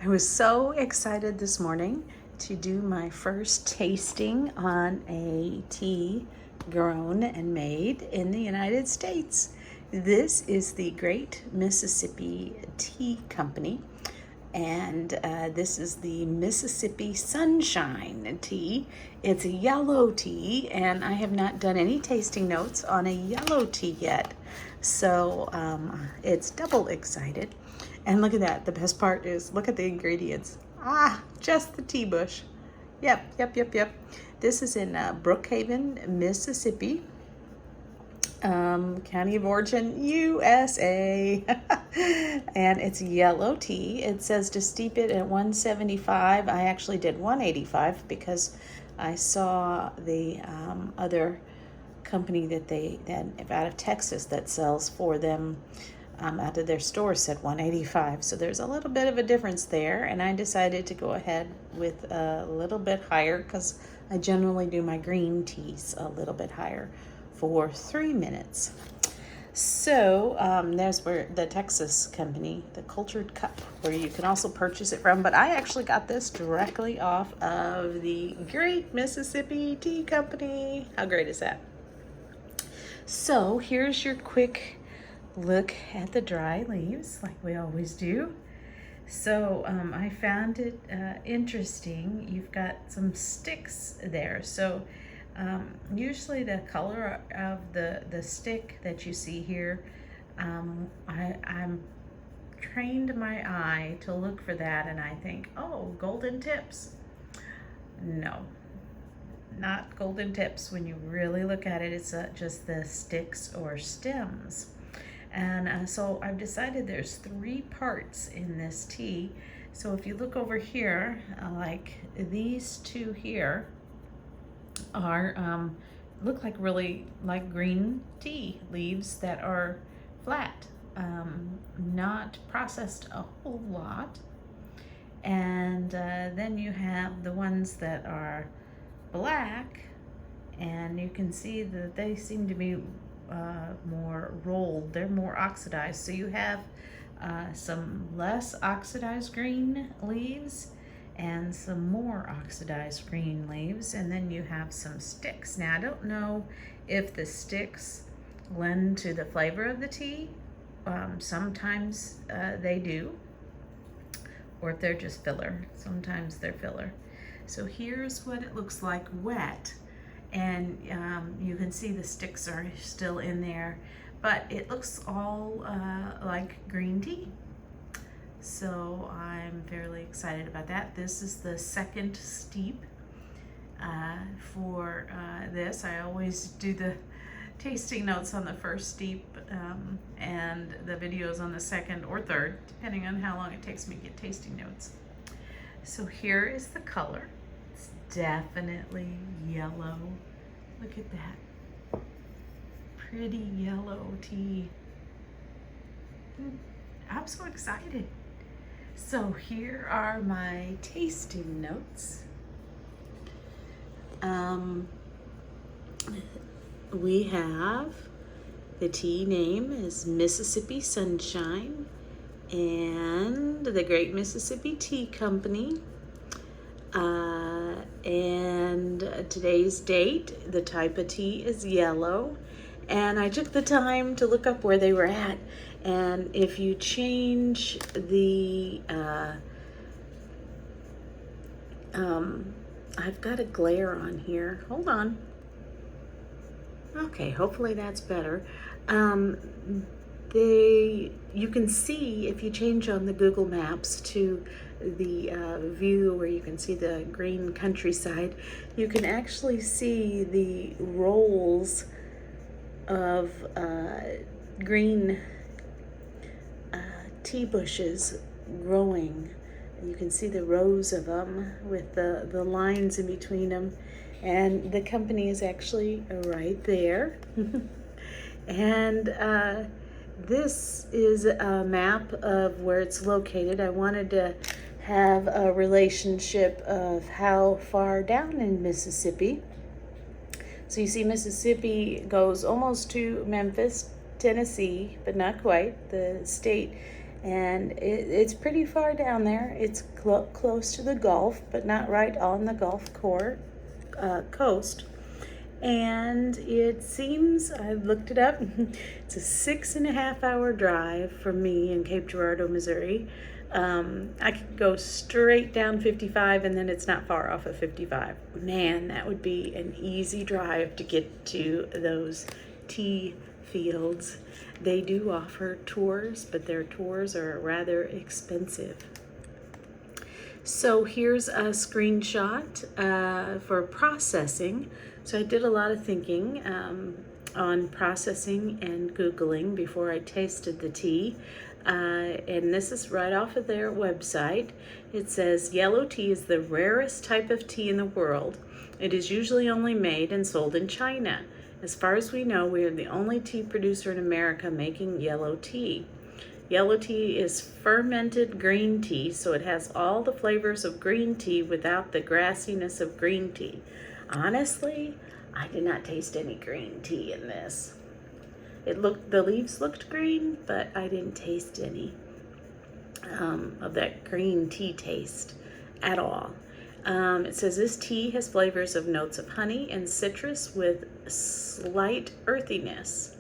I was so excited this morning to do my first tasting on a tea grown and made in the United States. This is the Great Mississippi Tea Company, and this is the Mississippi Sunshine Tea. It's a yellow tea, and I have not done any tasting notes on a yellow tea yet, so it's double excited. And look at that. The best part is look at the ingredients. Just the tea bush. Yep. This is in Brookhaven, Mississippi. County of Origin, USA. And it's yellow tea. It says to steep it at 175. I actually did 185 because I saw the other company that out of Texas that sells for them out of their store said 185. So there's a little bit of a difference there, and I decided to go ahead with a little bit higher because I generally do my green teas a little bit higher for 3 minutes. So there's where the Texas company, the Cultured Cup, where you can also purchase it from. But I actually got this directly off of the Great Mississippi Tea Company. How great is that? So here's your quick look at the dry leaves, like we always do. So I found it interesting. You've got some sticks there. So usually the color of the stick that you see here, I'm trained my eye to look for that, and I think, oh, golden tips. No, not golden tips. When you really look at it, it's just the sticks or stems. And so I've decided there's 3 parts in this tea. So if you look over here, like these 2 here are look like really like green tea leaves that are flat, not processed a whole lot. And then you have the ones that are black, and you can see that they seem to be more rolled. They're more oxidized. So you have some less oxidized green leaves and some more oxidized green leaves, and then you have some sticks. Now I don't know if the sticks lend to the flavor of the tea. Sometimes they do, or if they're just filler. Sometimes they're filler. So here's what it looks like wet. And you can see the sticks are still in there, but it looks all like green tea. So I'm fairly excited about that. This is the second steep for this. I always do the tasting notes on the first steep and the videos on the second or third, depending on how long it takes me to get tasting notes. So here is the color. It's definitely yellow. Look at that. Pretty yellow tea. I'm so excited. So here are my tasting notes. We have the tea name is Mississippi Sunshine, and the Great Mississippi Tea Company. And today's date, the type of tea is yellow. And I took the time to look up where they were at. And if you change the, I've got a glare on here. Hold on. Okay, hopefully that's better. You can see if you change on the Google Maps to the view where you can see the green countryside, you can actually see the rolls of green tea bushes growing. You can see the rows of them with the lines in between them, and the company is actually right there. And this is a map of where it's located. I wanted to have a relationship of how far down in Mississippi. So you see Mississippi goes almost to Memphis, Tennessee, but not quite. The state and it's pretty far down there. It's close to the Gulf, but not right on the Gulf coast. And it seems, I looked it up, it's a 6.5 hour drive from me in Cape Girardeau, Missouri. I could go straight down 55 and then it's not far off of 55. Man, that would be an easy drive to get to those tea fields. They do offer tours, but their tours are rather expensive. So here's a screenshot for processing. So I did a lot of thinking on processing and Googling before I tasted the tea. And this is right off of their website. It says yellow tea is the rarest type of tea in the world. It is usually only made and sold in China. As far as we know, we are the only tea producer in America making yellow tea. Yellow tea is fermented green tea, so it has all the flavors of green tea without the grassiness of green tea. Honestly, I did not taste any green tea in this. The leaves looked green, but I didn't taste any of that green tea taste at all. It says this tea has flavors of notes of honey and citrus with slight earthiness.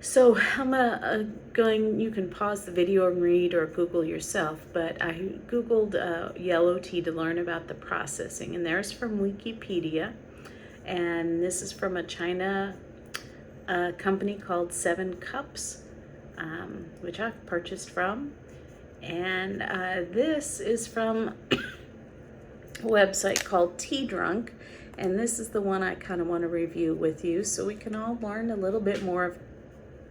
So I'm you can pause the video and read or Google yourself, but I Googled yellow tea to learn about the processing, and there's from Wikipedia, and this is from a China company called 7 Cups, which I've purchased from, and this is from a website called Tea Drunk, and this is the one I kind of want to review with you so we can all learn a little bit more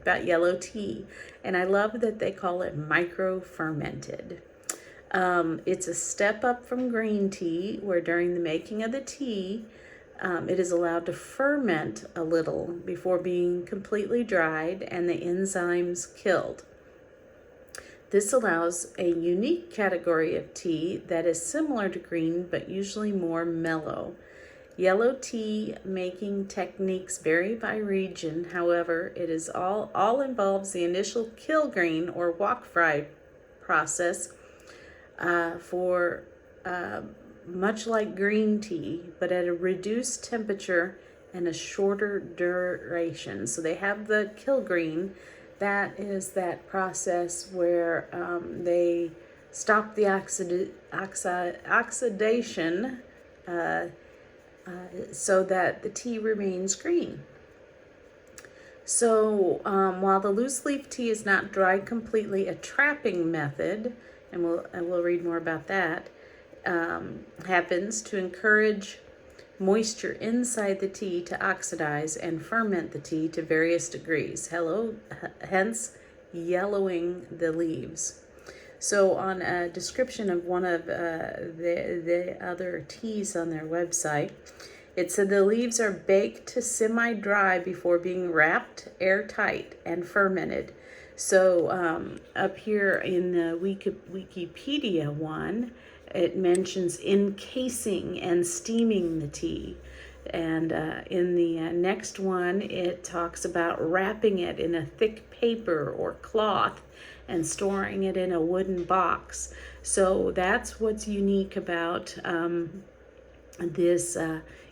about yellow tea. And I love that they call it micro fermented. It's a step up from green tea, where during the making of the tea, it is allowed to ferment a little before being completely dried and the enzymes killed. This allows a unique category of tea that is similar to green but usually more mellow. Yellow tea making techniques vary by region. However, it is all involves the initial kill green or wok fry process for much like green tea, but at a reduced temperature and a shorter duration. So they have the kill green. That is that process where they stop the oxidation so that the tea remains green. So while the loose leaf tea is not dried completely, a trapping method, and we'll read more about that, happens to encourage moisture inside the tea to oxidize and ferment the tea to various degrees, hence yellowing the leaves. So on a description of one of the other teas on their website, it said the leaves are baked to semi-dry before being wrapped airtight and fermented. So up here in the Wikipedia one, it mentions encasing and steaming the tea. And in the next one, it talks about wrapping it in a thick paper or cloth and storing it in a wooden box. So that's what's unique about this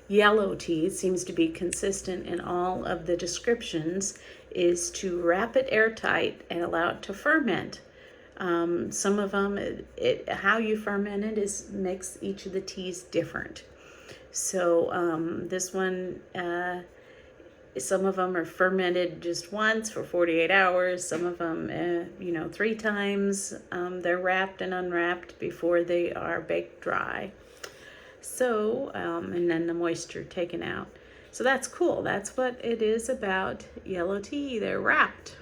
yellow tea. It seems to be consistent in all of the descriptions, is to wrap it airtight and allow it to ferment. Some of them, how you ferment it makes each of the teas different. So this one, some of them are fermented just once for 48 hours. Some of them, 3 times. They're wrapped and unwrapped before they are baked dry. So, and then the moisture taken out. So that's cool. That's what it is about yellow tea. They're wrapped.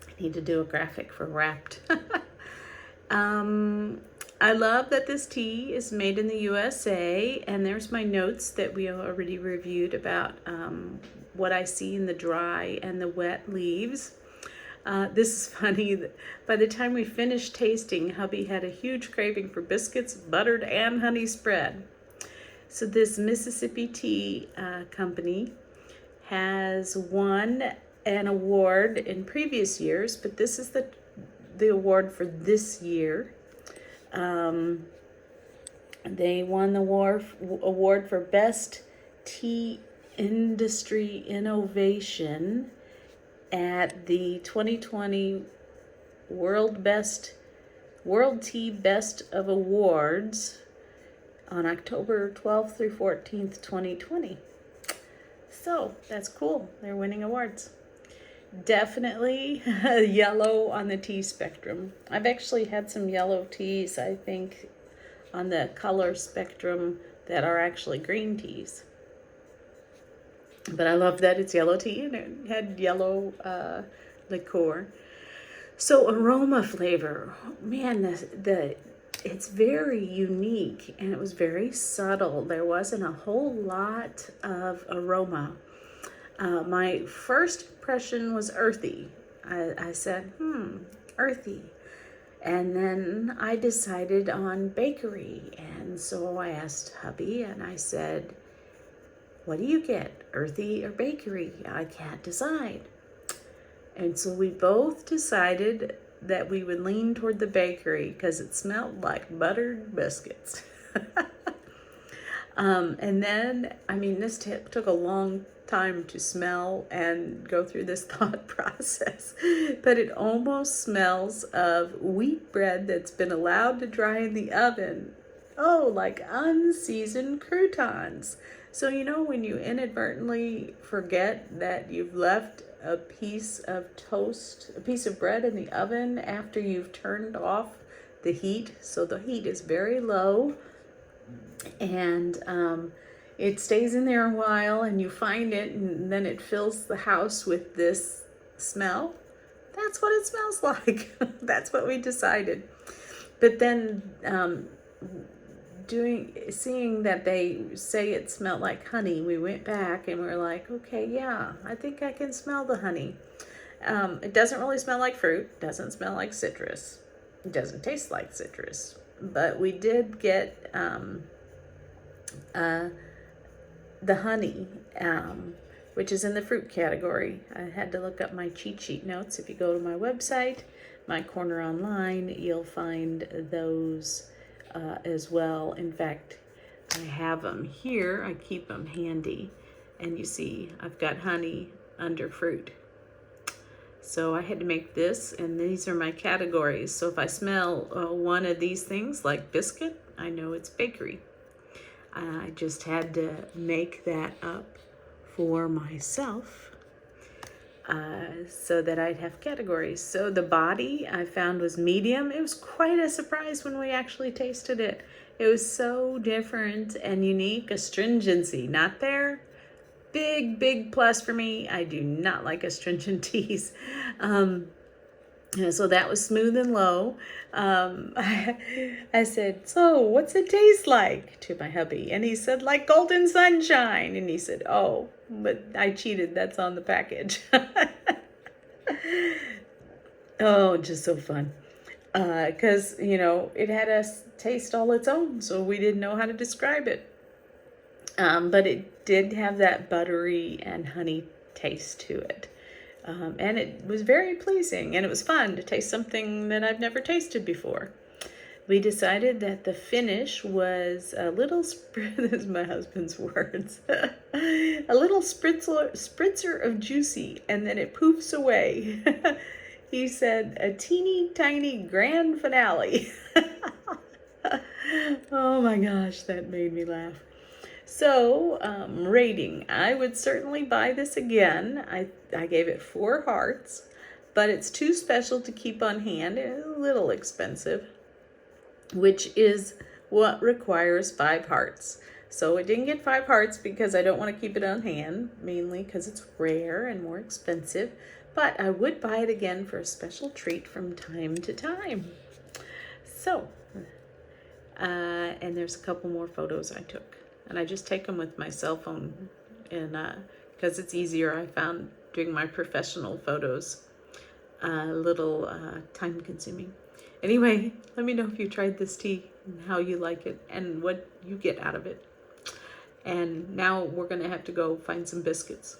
I need to do a graphic for wrapped. I love that this tea is made in the USA, and there's my notes that we already reviewed about what I see in the dry and the wet leaves. This is funny. By the time we finished tasting, hubby had a huge craving for biscuits, buttered, and honey spread. So this Mississippi Tea Company has won an award in previous years, but this is the award for this year. They won the award for Best Tea Industry Innovation at the 2020 World Tea Best of Awards on October 12th through 14th, 2020. So that's cool. They're winning awards. Definitely yellow on the tea spectrum. I've actually had some yellow teas, I think, on the color spectrum that are actually green teas. But I love that it's yellow tea and it had yellow liqueur. So aroma flavor, man, it's very unique and it was very subtle. There wasn't a whole lot of aroma. My first impression was earthy. I said, earthy. And then I decided on bakery. And so I asked hubby and I said, what do you get, earthy or bakery? I can't decide. And so we both decided that we would lean toward the bakery because it smelled like buttered biscuits. And then, this took a long time to smell and go through this thought process, but it almost smells of wheat bread that's been allowed to dry in the oven. Oh, like unseasoned croutons. So when you inadvertently forget that you've left a piece of toast, a piece of bread in the oven after you've turned off the heat, so the heat is very low, and it stays in there a while, and you find it, and then it fills the house with this smell. That's what it smells like. That's what we decided. But then seeing that they say it smelled like honey, we went back and we're like, okay, yeah, I think I can smell the honey. It doesn't really smell like fruit, doesn't smell like citrus, it doesn't taste like citrus, but we did get the honey, which is in the fruit category. I had to look up my cheat sheet notes. If you go to my website, My Corner Online, you'll find those as well. In fact, I have them here. I keep them handy. And you see, I've got honey under fruit. So I had to make this, and these are my categories. So if I smell one of these things, like biscuit, I know it's bakery. I just had to make that up for myself so that I'd have categories. So the body I found was medium. It was quite a surprise when we actually tasted it. It was so different and unique. Astringency, not there. Big plus for me. I do not like astringent teas. So that was smooth and low. I said, so what's it taste like, to my hubby? And he said, like golden sunshine. And he said, oh, but I cheated. That's on the package. Oh, just so fun. Because, it had a taste all its own. So we didn't know how to describe it. But it did have that buttery and honey taste to it. And it was very pleasing, and it was fun to taste something that I've never tasted before. We decided that the finish was a little, this is my husband's words, a little spritzer of juicy, and then it poofs away. He said, a teeny tiny grand finale. Oh my gosh, that made me laugh. So, rating. I would certainly buy this again. I gave it 4 hearts, but it's too special to keep on hand. A little expensive, which is what requires 5 hearts. So it didn't get 5 hearts because I don't want to keep it on hand, mainly because it's rare and more expensive. But I would buy it again for a special treat from time to time. So, and there's a couple more photos I took. And I just take them with my cell phone, and because it's easier, I found doing my professional photos a little time consuming. Anyway, let me know if you tried this tea and how you like it and what you get out of it. And now we're going to have to go find some biscuits.